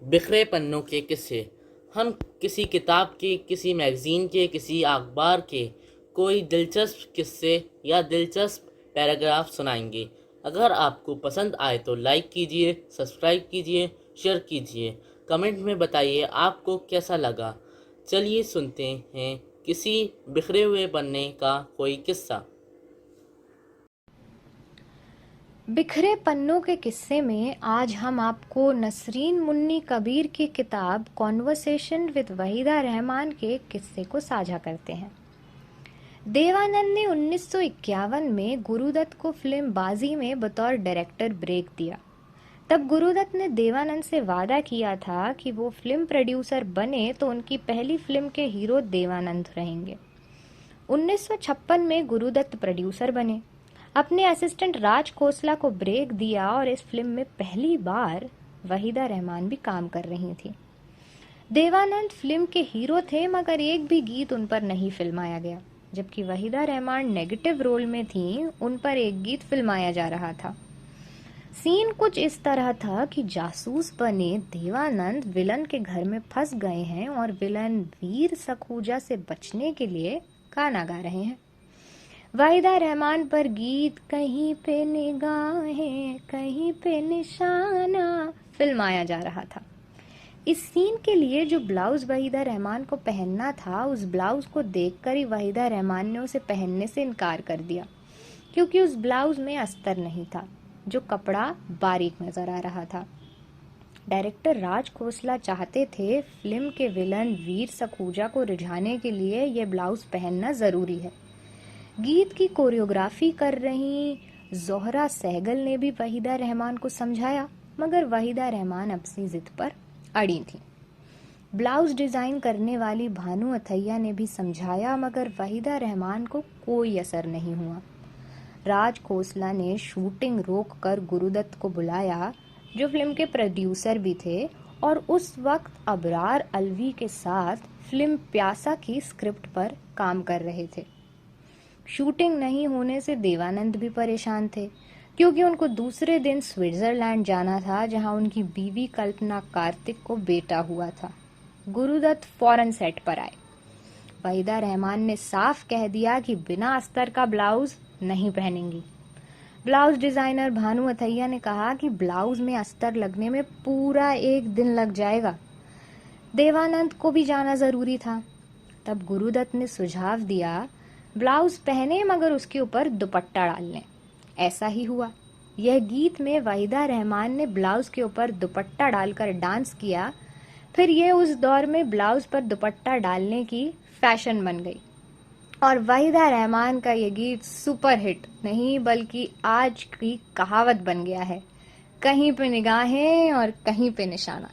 बिखरे पन्नों के किस्से। हम किसी किताब के, किसी मैगज़ीन के, किसी अखबार के कोई दिलचस्प किस्से या दिलचस्प पैराग्राफ सुनाएंगे। अगर आपको पसंद आए तो लाइक कीजिए, सब्सक्राइब कीजिए, शेयर कीजिए। कमेंट में बताइए आपको कैसा लगा। चलिए सुनते हैं किसी बिखरे हुए पन्ने का कोई किस्सा। बिखरे पन्नों के किस्से में आज हम आपको नसरीन मुन्नी कबीर की किताब कॉन्वर्सेशन विद वहीदा रहमान के किस्से को साझा करते हैं। देवानंद ने 1951 में गुरुदत्त को फिल्म बाजी में बतौर डायरेक्टर ब्रेक दिया। तब गुरुदत्त ने देवानंद से वादा किया था कि वो फिल्म प्रोड्यूसर बने तो उनकी पहली फिल्म के हीरो देवानंद रहेंगे। 1956 में गुरुदत्त प्रोड्यूसर बने। अपने असिस्टेंट राज खोसला को ब्रेक दिया और इस फिल्म में पहली बार वहीदा रहमान भी काम कर रही थी। देवानंद फिल्म के हीरो थे मगर एक भी गीत उन पर नहीं फिल्माया गया। जबकि वहीदा रहमान नेगेटिव रोल में थी, उन पर एक गीत फिल्माया जा रहा था। सीन कुछ इस तरह था कि जासूस बने देवानंद विलन के घर में फंस गए हैं और विलन वीर सखूजा से बचने के लिए गाना गा रहे हैं। वहीदा रहमान पर गीत कहीं पे निगाहें कहीं पे निशाना फिल्माया जा रहा था। इस सीन के लिए जो ब्लाउज वहीदा रहमान को पहनना था, उस ब्लाउज को देखकर ही वहीदा रहमान ने उसे पहनने से इनकार कर दिया, क्योंकि उस ब्लाउज में अस्तर नहीं था, जो कपड़ा बारीक नजर आ रहा था। डायरेक्टर राज खोसला चाहते थे फिल्म के विलन वीर सखूजा को रिझाने के लिए यह ब्लाउज पहनना जरूरी है। गीत की कोरियोग्राफी कर रही जोहरा सहगल ने भी वहीदा रहमान को समझाया, मगर वहीदा रहमान अपनी जिद पर अड़ी थी। ब्लाउज डिजाइन करने वाली भानु अथैया ने भी समझाया, मगर वहीदा रहमान को कोई असर नहीं हुआ। राज खोसला ने शूटिंग रोककर गुरुदत्त को बुलाया, जो फिल्म के प्रोड्यूसर भी थे, और उस वक्त अबरार अलवी के साथ फिल्म प्यासा की स्क्रिप्ट पर काम कर रहे थे। शूटिंग नहीं होने से देवानंद भी परेशान थे, क्योंकि उनको दूसरे दिन स्विट्जरलैंड जाना था, जहां उनकी बीवी कल्पना कार्तिक को बेटा हुआ था। गुरुदत्त फौरन सेट पर आए। वहीदा रहमान ने साफ कह दिया कि बिना अस्तर का ब्लाउज नहीं पहनेंगी। ब्लाउज डिजाइनर भानु अथैया ने कहा कि ब्लाउज में अस्तर लगने में पूरा एक दिन लग जाएगा। देवानंद को भी जाना जरूरी था। तब गुरुदत्त ने सुझाव दिया, ब्लाउज पहने मगर उसके ऊपर दुपट्टा डाल लें। ऐसा ही हुआ। यह गीत में वहीदा रहमान ने ब्लाउज के ऊपर दुपट्टा डालकर डांस किया। फिर यह उस दौर में ब्लाउज पर दुपट्टा डालने की फैशन बन गई और वहीदा रहमान का यह गीत सुपर हिट नहीं बल्कि आज की कहावत बन गया है, कहीं पे निगाहें और कहीं पे निशाना।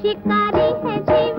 शिकारी है झील